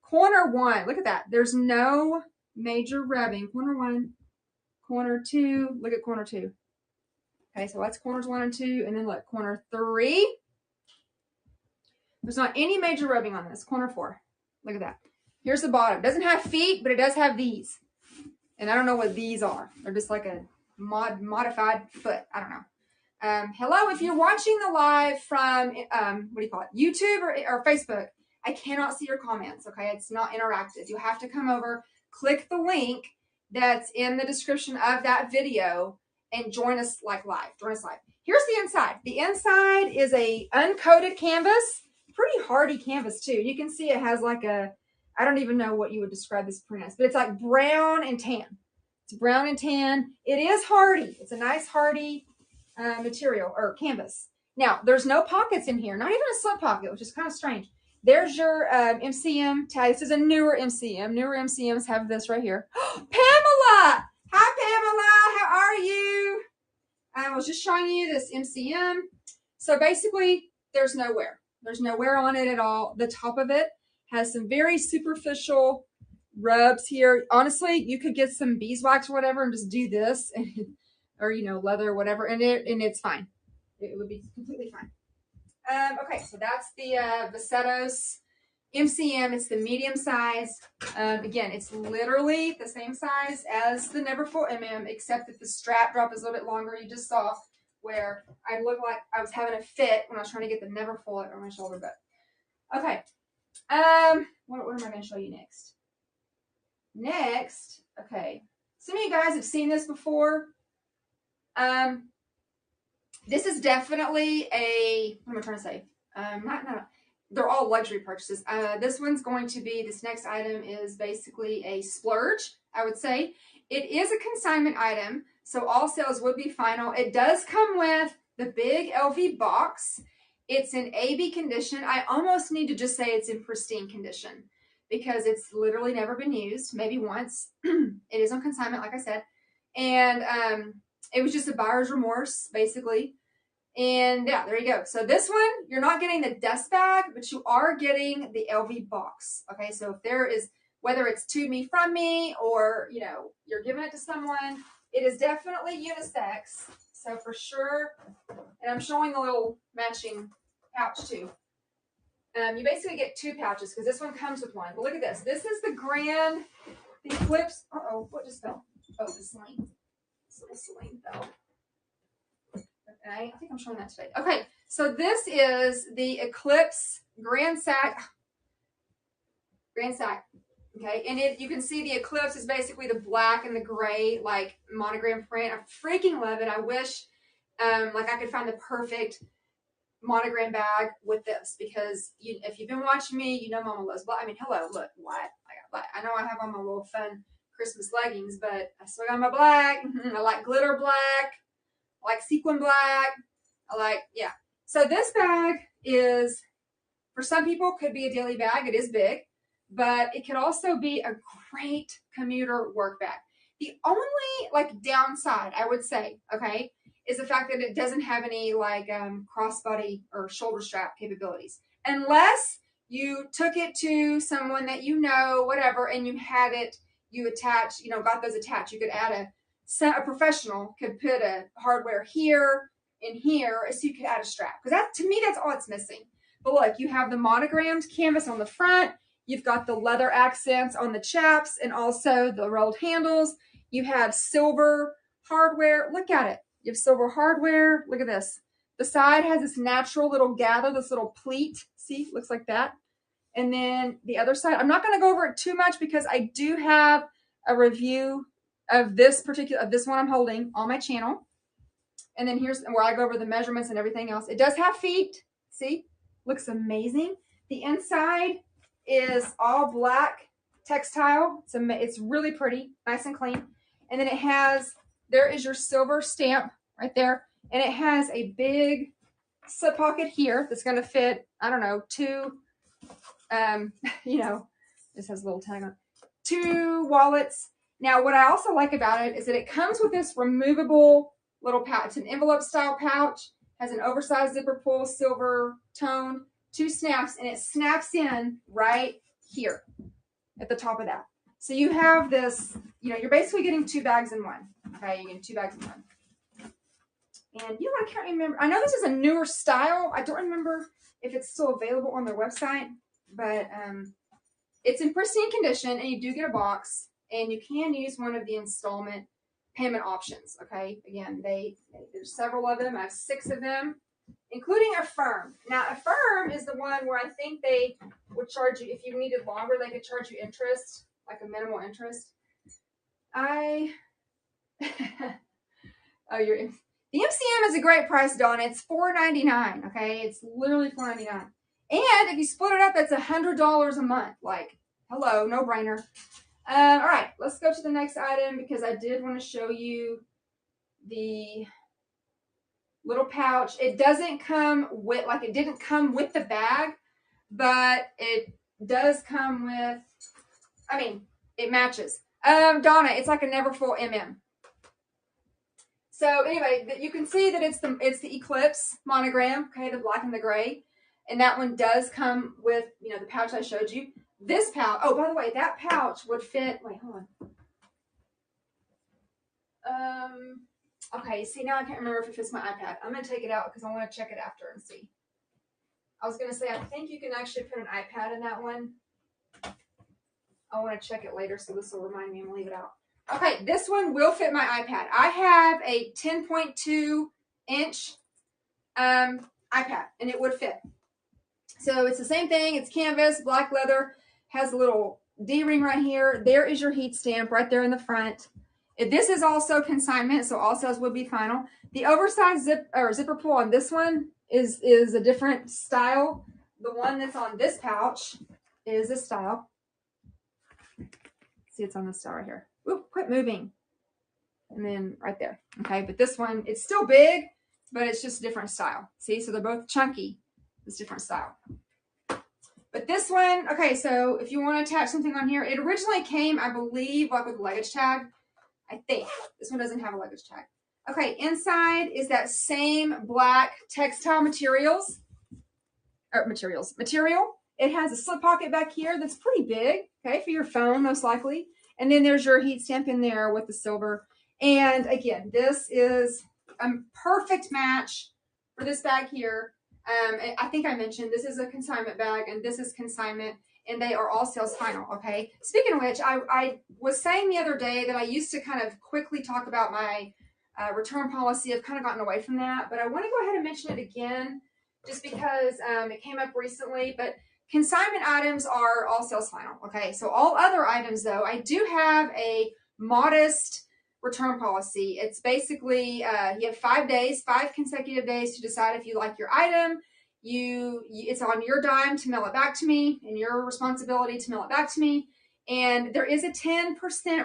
Corner 1. Look at that. There's no major rubbing. Corner 1, corner 2. Look at corner 2. Okay, so that's corners 1 and 2, and then look, corner 3. There's not any major rubbing on this. Corner 4. Look at that. Here's the bottom. It doesn't have feet, but it does have these. And I don't know what these are. They're just like a modified foot. I don't know. Hello, if you're watching the live from, YouTube or Facebook, I cannot see your comments, okay? It's not interactive. You have to come over, click the link that's in the description of that video, and join us like live. Join us live. Here's the inside. The inside is a uncoated canvas. pretty hardy canvas too. You can see it has like a, I don't even know what you would describe this print as, but it's like brown and tan. It's brown and tan. It is hardy. It's a nice hardy material or canvas. Now, there's no pockets in here, not even a slip pocket, which is kind of strange. There's your MCM tag. This is a newer MCM. Newer MCMs have this right here. Pamela! Hi, Pamela. How are you? I was just showing you this MCM. So basically, there's no wear. There's no wear on it at all. The top of it has some very superficial rubs here. Honestly, you could get some beeswax or whatever and just do this, and, or leather or whatever, and it's fine. It would be completely fine. Okay, so that's the Vasettos MCM. It's the medium size. Again, it's literally the same size as the Neverfull MM, except that the strap drop is a little bit longer. You just saw where I looked like I was having a fit when I was trying to get the Neverfull on my shoulder. But okay, what am I going to show you next? Next, okay, some of you guys have seen this before. This is definitely what am I trying to say? They're all luxury purchases. This one's going to be, this next item is basically a splurge, I would say. It is a consignment item, so all sales would be final. It does come with the big LV box. It's in AB condition. I almost need to just say it's in pristine condition because it's literally never been used, maybe once. It is on consignment, like I said. And it was just a buyer's remorse, basically. And yeah, there you go. So this one, you're not getting the dust bag, but you are getting the LV box. Okay, so if there is, whether it's to me, from me, or, you're giving it to someone, it is definitely unisex. So for sure, and I'm showing the little matching pouch too. You basically get two pouches because this one comes with one. But look at this. This is the Grand, the Eclipse. Uh-oh, what just fell? Oh, the Celine. This little Celine fell. Okay, I think I'm showing that today. Okay, so this is the Eclipse Grand Sack. Okay, and you can see the Eclipse is basically the black and the gray, like, monogram print. I freaking love it. I wish, I could find the perfect monogram bag with this, because if you've been watching me, Mama loves black. I mean, hello, look, what? I got black. I know I have on my little fun Christmas leggings, but I still got my black. I like glitter black. I like sequin black. Yeah. So this bag is, for some people, could be a daily bag. It is big, but it could also be a great commuter work bag. The only downside, I would say, okay, is the fact that it doesn't have any crossbody or shoulder strap capabilities, unless you took it to someone that whatever, and you had it, you attach, got those attached. You could add a professional could put a hardware here and here, so you could add a strap, because that, to me, that's all it's missing. But look, you have the monogrammed canvas on the front. You've got the leather accents on the chaps and also the rolled handles. You have silver hardware. Look at it. You have silver hardware. Look at this. The side has this natural little gather, this little pleat. See, looks like that. And then the other side, I'm not going to go over it too much because I do have a review of this one I'm holding on my channel. And then here's where I go over the measurements and everything else. It does have feet. See, looks amazing. The inside is all black textile. It's really pretty, nice and clean. And then there is your silver stamp right there. And it has a big slip pocket here that's going to fit, I don't know, two, this has a little tag on, 2 wallets. Now, what I also like about it is that it comes with this removable little pouch. It's an envelope style pouch, has an oversized zipper pull, silver tone, 2 snaps, and it snaps in right here at the top of that. So you have this, you're basically getting 2 bags in one. Okay, you're getting 2 bags in one. And I can't remember. I know this is a newer style. I don't remember if it's still available on their website, but it's in pristine condition, and you do get a box, and you can use one of the installment payment options. Okay, again, there's several of them. I have 6 of them, including Affirm. Now, Affirm is the one where I think they would charge you, if you needed longer, they could charge you interest, like a minimal interest. The MCM is a great price, Dawn. It's $4.99. Okay, it's literally $4.99. And if you split it up, that's $100 a month. Like, hello, no brainer. All right, let's go to the next item because I did want to show you the little pouch. It doesn't come with, like, it didn't come with the bag, but it does come with, I mean, it matches. Donna, it's like a Neverfull MM. So anyway, you can see that it's the Eclipse monogram, okay, the black and the gray. And that one does come with, you know, the pouch I showed you. This pouch, oh, by the way, that pouch would fit, wait, hold on. Okay, see, now I can't remember if it fits my iPad. I'm going to take it out because I want to check it after and see. I was going to say, I think you can actually put an iPad in that one. I want to check it later, so this will remind me. I'm going to leave it out. Okay, this one will fit my iPad. I have a 10.2 inch iPad, and it would fit. So it's the same thing. It's canvas, black leather, has a little D-ring right here. There is your heat stamp right there in the front. This is also consignment, so all sales will be final. The oversized zipper pull on this one is a different style. The one that's on this pouch is this style. See, it's on this style right here. Oop, quit moving. And then right there. Okay, but this one, it's still big, but it's just a different style. See, so they're both chunky. It's different style. But this one, okay, so if you want to attach something on here, it originally came, I believe, like with a luggage tag. I think. This one doesn't have a luggage tag. Okay, inside is that same black textile material. It has a slip pocket back here that's pretty big, okay, for your phone, most likely. And then there's your heat stamp in there with the silver. And again, this is a perfect match for this bag here. I think I mentioned this is a consignment bag and this is consignment, and they are all sales final, okay? Speaking of which, I was saying the other day that I used to kind of quickly talk about my return policy. I've kind of gotten away from that, but I want to go ahead and mention it again just because it came up recently. But consignment items are all sales final, okay? So all other items, though, I do have a modest return policy. It's basically you have 5 days, 5 consecutive days to decide if you like your item. It's on your dime to mail it back to me, and your responsibility to mail it back to me. And there is a 10%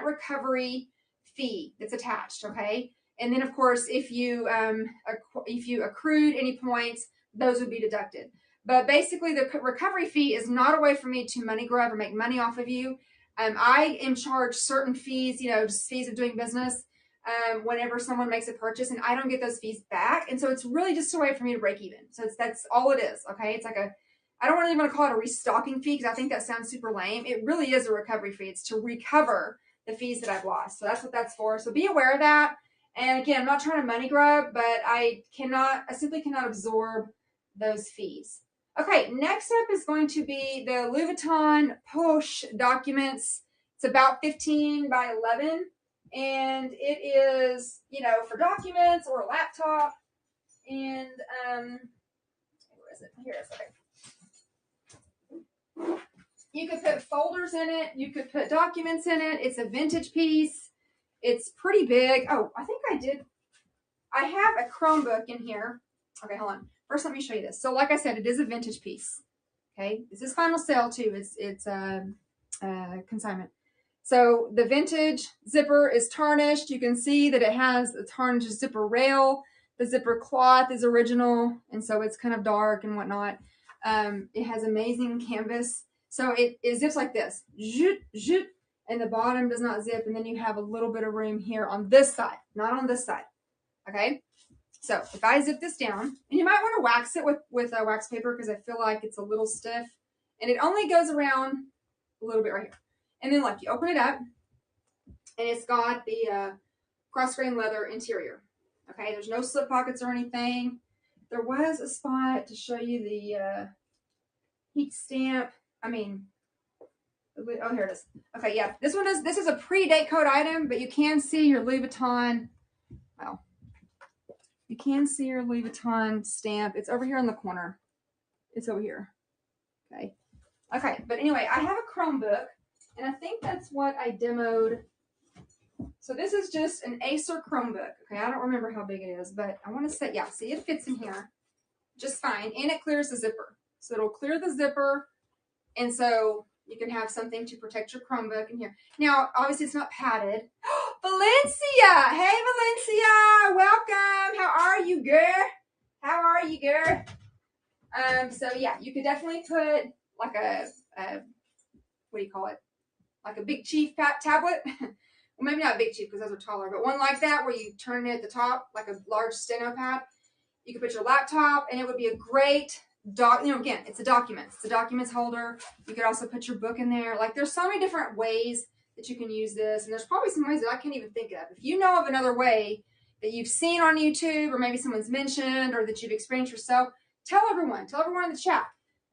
recovery fee that's attached, okay? And then, of course, if you accrued any points, those would be deducted. But basically, the recovery fee is not a way for me to money grab or make money off of you. I am charged certain fees, you know, just fees of doing business whenever someone makes a purchase, and I don't get those fees back. And so it's really just a way for me to break even. So that's all it is, okay? It's like I don't really want to call it a restocking fee because I think that sounds super lame. It really is a recovery fee. It's to recover the fees that I've lost. So that's what that's for. So be aware of that. And again, I'm not trying to money grab, but I simply cannot absorb those fees. Okay, next up is going to be the Louis Vuitton Poche documents. It's about 15 by 11, and it is, you know, for documents or a laptop. And where is it? Here it's okay. You could put folders in it. You could put documents in it. It's a vintage piece. It's pretty big. Oh, I think I have a Chromebook in here. Okay, hold on. First, let me show you this. So, like I said, it is a vintage piece. Okay, this is final sale too. It's consignment. So the vintage zipper is tarnished. You can see that it has a tarnished zipper rail. The zipper cloth is original, and so it's kind of dark and whatnot. It has amazing canvas. So it zips like this. Zoot, zoot, and the bottom does not zip, and then you have a little bit of room here on this side, not on this side. Okay? So if I zip this down, and you might want to wax it with a wax paper because I feel like it's a little stiff, and it only goes around a little bit right here. And then look, you open it up, and it's got the cross-grain leather interior. Okay, there's no slip pockets or anything. There was a spot to show you the heat stamp. I mean, oh, here it is. Okay, yeah, this is a pre-date code item, but you can see your Louis Vuitton. Well, you can see your Louis Vuitton stamp. It's over here in the corner. It's over here. Okay. Okay, but anyway, I have a Chromebook, and I think that's what I demoed. So this is just an Acer Chromebook. Okay, I don't remember how big it is, but I want to say, yeah, see, it fits in here just fine, and it clears the zipper. So it'll clear the zipper. And so you can have something to protect your Chromebook in here. Now, obviously it's not padded. Valencia! Hey, Valencia! Welcome! How are you, girl? How are you, girl? So yeah, you could definitely put like a what do you call it? Like a Big Chief tablet. Well, maybe not a Big Chief because those are taller, but one like that where you turn it at the top, like a large steno pad. You could put your laptop, and it would be a great again, it's a documents. It's a documents holder. You could also put your book in there. Like, there's so many different ways that you can use this, and there's probably some ways that I can't even think of. If you know of another way that you've seen on YouTube, or maybe someone's mentioned, or that you've experienced yourself, tell everyone in the chat.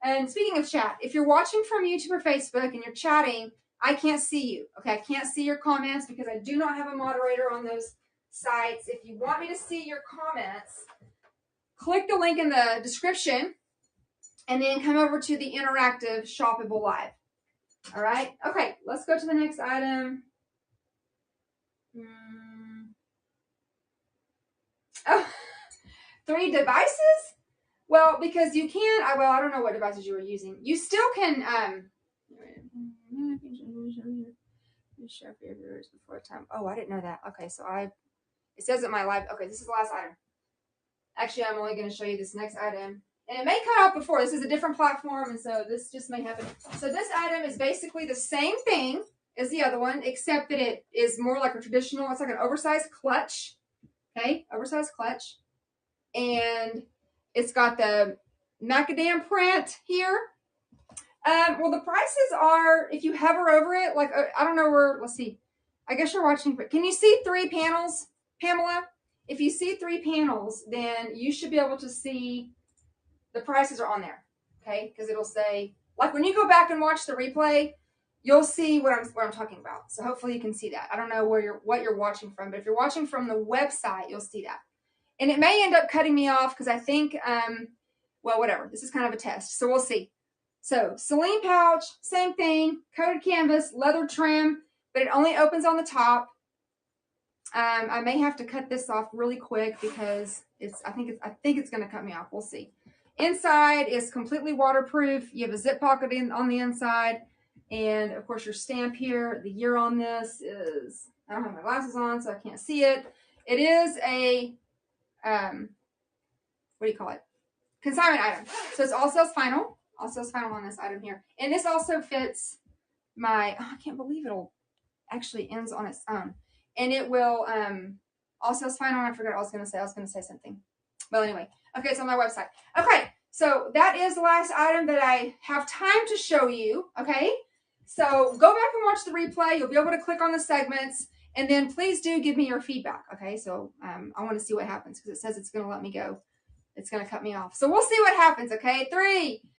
And speaking of chat, if you're watching from YouTube or Facebook and you're chatting, I can't see you. Okay, I can't see your comments because I do not have a moderator on those sites. If you want me to see your comments, click the link in the description and then come over to the interactive shoppable live. All right. Okay, let's go to the next item. Oh, 3 devices? Well, because you can, I don't know what devices you were using. You still can, share for your viewers before time. Oh, I didn't know that. Okay, so it says at my live, okay, this is the last item. Actually, I'm only going to show you this next item. And it may cut off before. This is a different platform, and so this just may happen. So this item is basically the same thing as the other one, except that it is more like a traditional, it's like an oversized clutch. Okay, oversized clutch. And it's got the macadam print here. Well, the prices are, if you hover over it, like, I don't know where, let's see. I guess you're watching, can you see 3 panels, Pamela? If you see 3 panels, then you should be able to see the prices are on there, okay? Because it'll say, like when you go back and watch the replay, you'll see what I'm talking about. So hopefully you can see that. I don't know what you're watching from, but if you're watching from the website, you'll see that. And it may end up cutting me off because I think, well, whatever. This is kind of a test, so we'll see. So Celine pouch, same thing, coated canvas, leather trim, but it only opens on the top. I may have to cut this off really quick because I think it's going to cut me off. We'll see. Inside is completely waterproof. You have a zip pocket on the inside, and of course your stamp here. The year on this is, I don't have my glasses on, so I can't see it. It is a what do you call it? Consignment item. So it's all sales final. All sales final on this item here, and this also fits my. Oh, I can't believe it'll actually ends on its own. And it will also it's fine on. I forgot what I was going to say. I was going to say something. Well, anyway. Okay, it's on my website. Okay, so that is the last item that I have time to show you. Okay, so go back and watch the replay. You'll be able to click on the segments. And then please do give me your feedback. Okay, so I want to see what happens because it says it's going to let me go. It's going to cut me off. So we'll see what happens. Okay, 3,